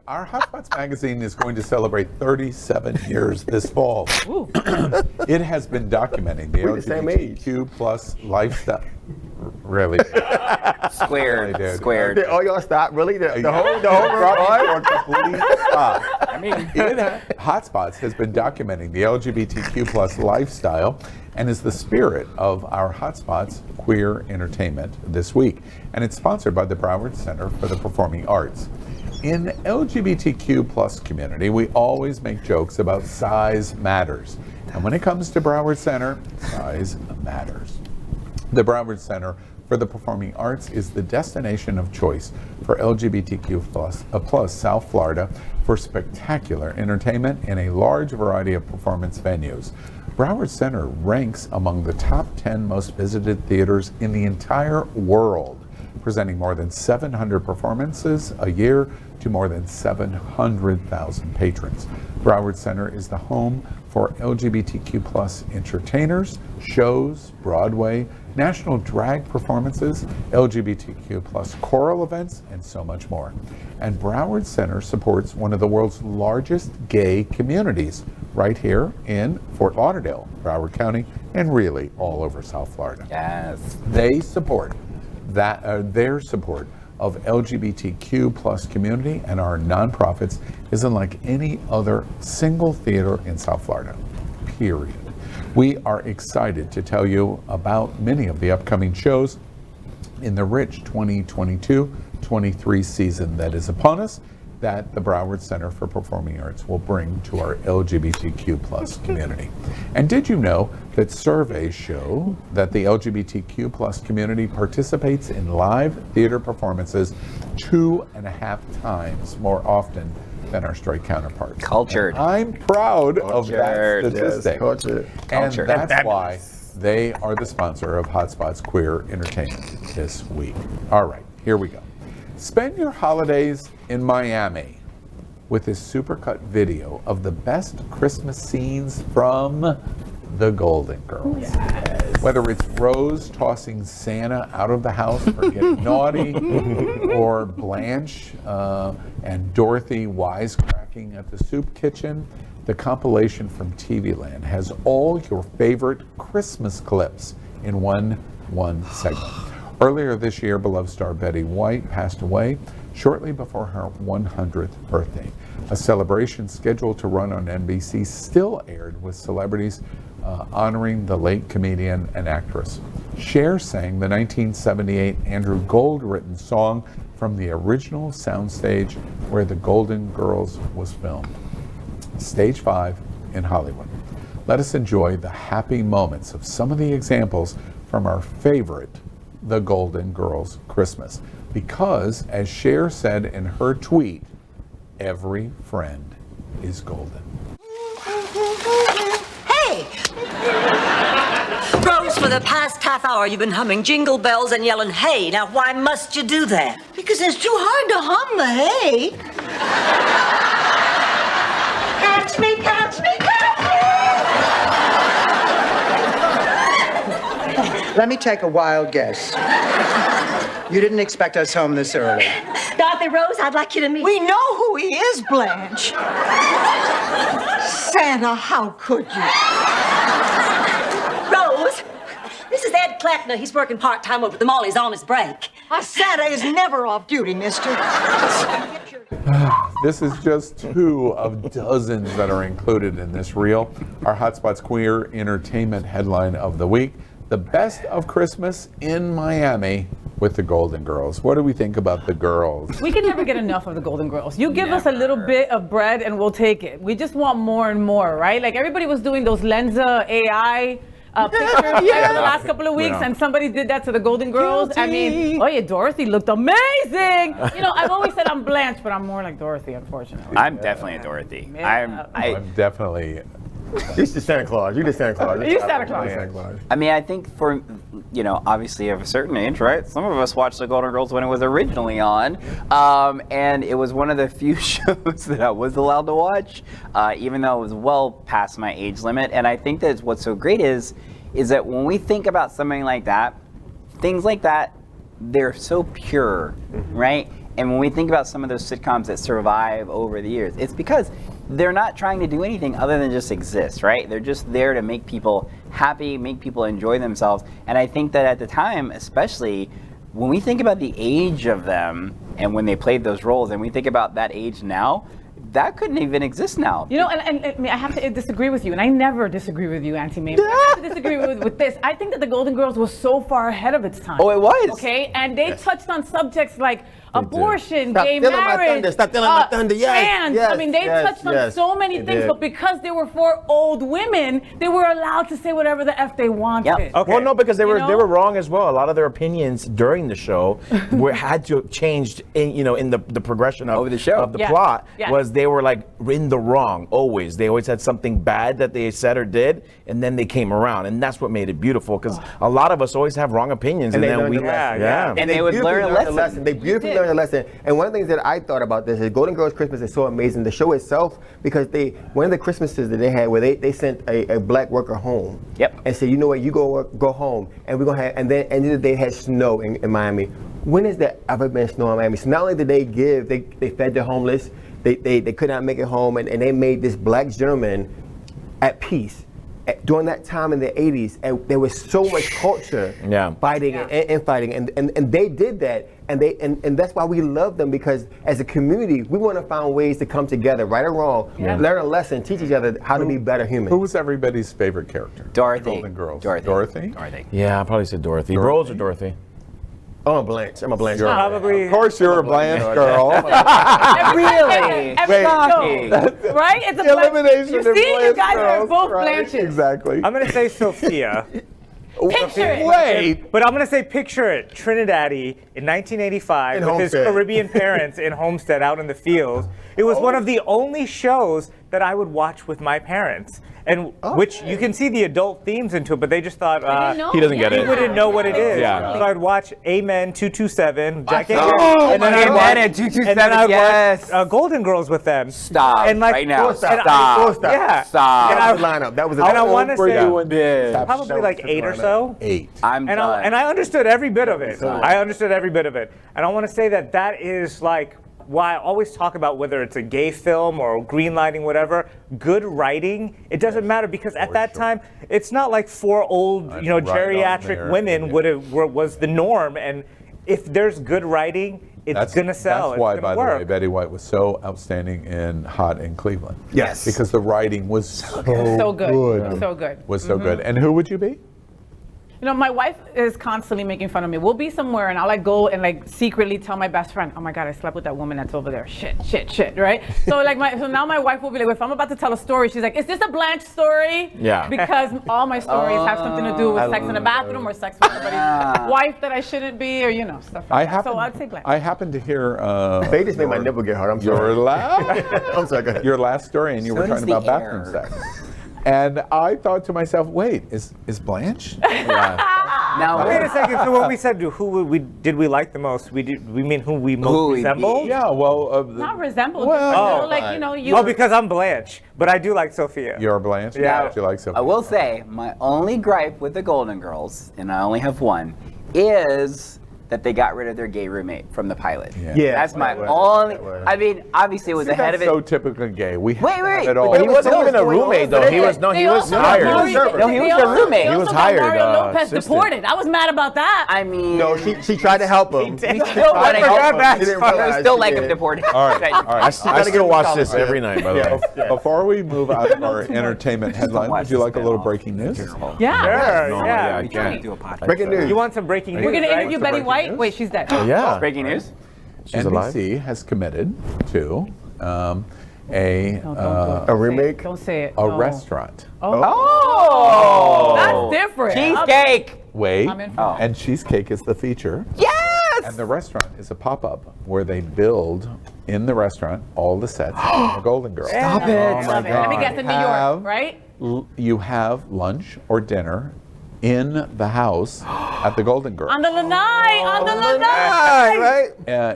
Our Hotspots magazine is going to celebrate 37 years this fall. It has been documenting the LGBTQ plus lifestyle. Really? Squared. Really, Squared. Oh, y'all stop? Really? The whole complete stop. I mean, Hotspots has been documenting the LGBTQ plus lifestyle and is the spirit of our Hotspots Queer Entertainment this week. And it's sponsored by the Broward Center for the Performing Arts. In LGBTQ plus community, we always make jokes about size matters. And when it comes to Broward Center, size matters. The Broward Center for the Performing Arts is the destination of choice for LGBTQ plus South Florida for spectacular entertainment in a large variety of performance venues. Broward Center ranks among the top 10 most visited theaters in the entire world, presenting more than 700 performances a year to more than 700,000 patrons. Broward Center is the home for LGBTQ plus entertainers, shows, Broadway, national drag performances, LGBTQ plus choral events, and so much more. And Broward Center supports one of the world's largest gay communities right here in Fort Lauderdale, Broward County, and really all over South Florida. Yes. They support that, their support of LGBTQ plus community and our nonprofits is unlike any other single theater in South Florida, period. We are excited to tell you about many of the upcoming shows in the rich 2022-23 season that is upon us that the Broward Center for Performing Arts will bring to our LGBTQ plus community. And did you know that surveys show that the LGBTQ plus community participates in live theater performances 2.5 times more often than our straight counterparts? Cultured. And I'm proud of that statistic. Yes, cultured. And that's why they are the sponsor of Hotspots Queer Entertainment this week. All right, here we go. Spend your holidays in Miami with this supercut video of the best Christmas scenes from the Golden Girls. Yes. Whether it's Rose tossing Santa out of the house for getting naughty, or Blanche and Dorothy wisecracking at the soup kitchen, the compilation from TV Land has all your favorite Christmas clips in one segment. Earlier this year, beloved star Betty White passed away shortly before her 100th birthday. A celebration scheduled to run on NBC still aired with celebrities honoring the late comedian and actress. Cher sang the 1978 Andrew Gold written song from the original soundstage where the Golden Girls was filmed, Stage 5 in Hollywood. Let us enjoy the happy moments of some of the examples from our favorite The Golden Girls Christmas. Because, as Cher said in her tweet, every friend is golden. Hey! Rose, for the past half hour you've been humming jingle bells and yelling, hey. Now, why must you do that? Because it's too hard to hum the hay. Catch me, catch me, catch me! Let me take a wild guess. You didn't expect us home this early. Dorothy, Rose, I'd like you to meet... We know who he is, Blanche. Santa, how could you? Rose, this is Ed Kleckner. He's working part-time over at the mall. He's on his break. Santa is never off duty, mister. This is just 2 of dozens that are included in this reel. Our Hotspots Queer Entertainment headline of the week: the best of Christmas in Miami with the Golden Girls. What do we think about the girls? We can never get enough of the Golden Girls. You give us a little bit of bread and we'll take it. We just want more and more, right? Like everybody was doing those Lenza AI pictures for the last couple of weeks, and somebody did that to the Golden Girls. Guilty. I mean, oh yeah, Dorothy looked amazing. You know, I've always said I'm Blanche, but I'm more like Dorothy, unfortunately. I'm definitely a Dorothy. Yeah. I'm definitely... He's the Santa Claus. You the Santa Claus. You Santa Claus. Santa Claus. I mean, I think for, you know, obviously of a certain age, right? Some of us watched The Golden Girls when it was originally on, and it was one of the few shows that I was allowed to watch, even though it was well past my age limit. And I think that what's so great is that when we think about something like that, things like that, they're so pure, right? And when we think about some of those sitcoms that survive over the years, it's because they're not trying to do anything other than just exist, right? They're just there to make people happy, make people enjoy themselves. And I think that at the time, especially when we think about the age of them and when they played those roles, and we think about that age now, that couldn't even exist now. You know, and I have to disagree with you, and I never disagree with you, Auntie Mamie. I have to disagree with this. I think that the Golden Girls was so far ahead of its time. Oh, it was. Okay, and they touched on subjects like abortion, Stop gay stealing my marriage, thunder, stop stealing my thunder, yes, trans. yes, I mean, they yes, touched on yes, so many they things, did. but because they were 4 old women, they were allowed to say whatever the F they wanted. Yep. Okay. Well, no, because they were know? they were wrong as well. A lot of their opinions during the show had to have changed in the progression of Over the show. of the Yes. plot. Yes. Was they were like in the wrong always. They always had something bad that they said or did, and then they came around, and that's what made it beautiful. Because a lot of us always have wrong opinions, and they then learned we the lesson. yeah. And they would learn a lesson. They beautifully learned a lesson. And one of the things that I thought about this is Golden Girls Christmas is so amazing. The show itself, because one of the Christmases that they had where they sent a black worker home. Yep. And said, you know what, you go home, and we're gonna have, and then they had snow in Miami. When has there ever been snow in Miami? So not only did they give, they fed the homeless, they could not make it home, and they made this black gentleman at peace. During that time in the 80s, and there was so much culture fighting and fighting, and they did that, and that's why we love them, because as a community, we want to find ways to come together, right or wrong, learn a lesson, teach each other how to be better humans. Who was everybody's favorite character? Dorothy. Golden Girls. Dorothy. Yeah, I probably said Dorothy. Rose or Dorothy? Oh, Blanche. I'm a Blanche. You're- Probably. Of course, you're a Blanche girl. Really? Every Shocking. show, right? It's a Elimination You of see, you Blanche guys are girls, both right? Blanches. Exactly. I'm gonna say Sophia. Picture it. Wait. But I'm gonna say picture it, Trinidad-y in 1985 In with his Homestead. Caribbean parents in Homestead out in the fields. It was one of the only shows that I would watch with my parents, and which you can see the adult themes into it, but they just thought He doesn't get he it. wouldn't know what it is. Yeah. So I'd watch Amen 227, Jack and Oh, and then Amen I'd watch, and 227, and then I'd yes. watch Golden Girls with them. Stop And like, right now. Stop. Stop. Yeah. Stop. And That I- was the lineup. That was the and I lineup. want to Were say you when Yeah. probably like 8 or so. 8. I'm And done. I understood every bit of it. I understood every bit of it. And I want to say that that is like why I always talk about whether it's a gay film or green lighting, whatever, good writing, it doesn't matter, because at that time, it's not like 4 old, Right on geriatric there, women yeah. was the norm. And if there's good writing, it's going to sell. That's why, it's by gonna the way, work. Betty White was so outstanding in Hot in Cleveland. Yes. Because the writing was so So good. good. So good. Was so good. And who would you be? You know, my wife is constantly making fun of me. We'll be somewhere and I'll like go and like secretly tell my best friend, oh my God, I slept with that woman that's over there. Shit, right? So like so now my wife will be like, if I'm about to tell a story, she's like, is this a Blanche story? Yeah. Because all my stories have something to do with sex in the bathroom or sex with somebody's wife that I shouldn't be, or stuff like that. So I'd say Blanche. I happened to hear They just made my nipple get hard. I'm your sorry. last I'm sorry. Go ahead. your last story, and you So were does talking about the bathroom air. sex. And I thought to myself, wait, is Blanche? Now, Wait a second. So when we said did we like the most, we mean who we most Who we resembled? beat. Yeah, well, Not resemble, Well, just, like, fine. you. Well, because I'm Blanche, but I do like Sophia. you're Blanche. Yeah. You like Sophia. I will say, my only gripe with the Golden Girls, and I only have one, is that they got rid of their gay roommate from the pilot. Yeah, That's my that only. that was. I mean, obviously it was See, ahead of that's it. so typically gay. We Wait, have it all. But he wasn't No, even a roommate though. He was They also got hired. Mario- No, he was they their also- roommate. they He was also got hired, Mario Lopez assistant. deported. I was mad about that. I mean, No, she tried to help him. still I want to forgot help that him. She didn't I realize still she like him did. deported. All right, all right. I still gotta go watch this every night, by the way. Before we move out of our entertainment headline, would you like a little breaking news? Yeah. Sure, No, yeah. I can't. Do a podcast. Breaking news. You want some breaking news? We're going to right? interview Betty breaking White. news? Wait, she's dead. Yeah. Breaking news. She's alive. NBC has committed to No, A remake? Don't say it. a No. restaurant. Oh, That's different. cheesecake. Wait, I'm in for it. and cheesecake is the feature. Yes. And the restaurant is a pop-up where they build in the restaurant all the sets of the Golden Girls. Stop Love it. it. Let me guess, in New York, Have- right? You have lunch or dinner in the house at the Golden Girls. On the lanai, on the lanai. Right?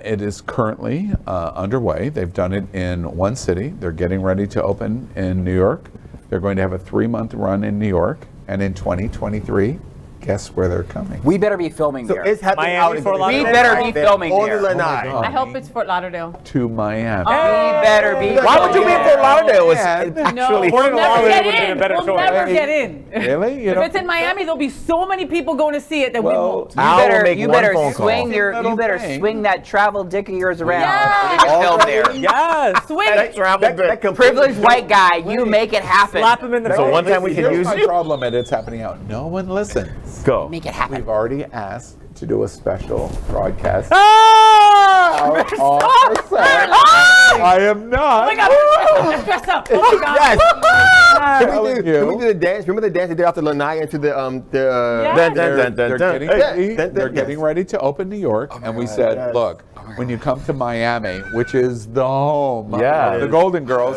It is currently underway. They've done it in one city. They're getting ready to open in New York. They're going to have a 3-month run in New York, and in 2023, Guess where they're coming? We better be filming So there. it's happening Miami, out in Fort the Lauderdale? We better be filming on there. the Oh my Lanai. God. I hope it's Fort Lauderdale. To Miami. We better be. Why would you be in Fort Lauderdale? It's Man. No, actually. we'll never Lauderdale get would've been a in. better We'll choice. never get in. Really? You If don't it's in Miami, there'll be so many people going to see it that we Well, won't. I will make You one better phone call. swing your. Little You better thing. swing that travel dick of yours around. Yes. We can film there. Yes. Swing it. Privileged white guy, you make it happen. Slap him in the So face. one time we can Here's use my you. problem, and it's happening out. No one listens. Go. Make it happen. We've already asked to do a special broadcast. Ah! out on the set. I am not. Oh my God. Dress up. Oh my God. Yes. telling Can we you. do the dance? Remember the dance they did after Lanai into the Yeah. Dun, dun, They're, dun, they're dun, getting dun. ready. Dun, dun, They're yes. getting ready to open New York, and we said, yes. look, when you come to Miami, which is the home Yeah. of the Golden Girls,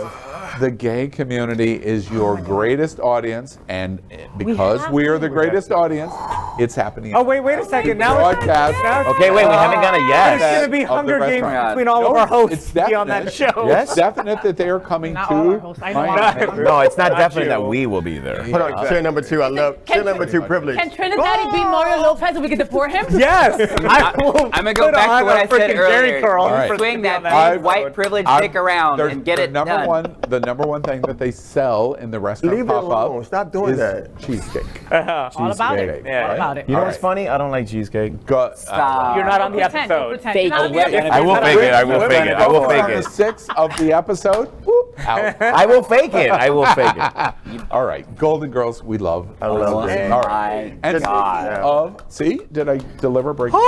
the gay community is your greatest audience, and because have we are to. the greatest audience, it's happening. Oh, wait a second. Now broadcast. Okay, wait, we haven't got a There's yes. going to be Of the Hunger Games restaurant. between all of No, our hosts it's to be on that definite. show. Yes? It's definite that they are coming Not to all our hosts. I know Miami. our No, it's not Not definite you. that we will be there. Hold on, chair number 2. I love chair number 2 privilege. Can Trinidad beat Mario Lopez and we can deport him? Yes. I'm I'm gonna go back to what I said earlier. Curl All right. for Swing that on big white privilege I'm- dick around they're- and get the it number done. The number one thing that they sell in the restaurant Leave it pop-up alone. Stop doing is that. cheesecake. All about it. Cheesecake, Yeah. All about it. You know All what's right. funny? I don't like cheesecake. Go, Stop. You're not on the Pretend, don't episode. pretend. Fake You're not on the it. episode. I will fake it. I will fake it. I will fake on the it. 6th of the episode. Whoop, out. I will fake it. I will fake it. All right, Golden Girls, we love. I love it. All My right. And God. speaking of, see, did I deliver breaking? All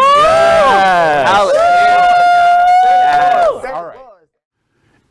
right.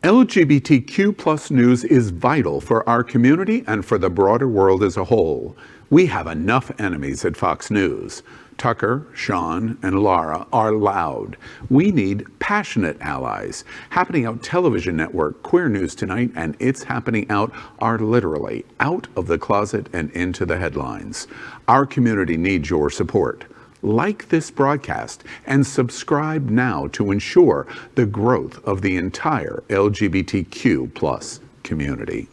LGBTQ plus news is vital for our community and for the broader world as a whole. We have enough enemies at Fox News. Tucker, Sean, and Laura are loud. We need passionate allies. Happening Out Television Network, Queer News Tonight, and It's Happening Out are literally out of the closet and into the headlines. Our community needs your support. Like this broadcast and subscribe now to ensure the growth of the entire LGBTQ plus community.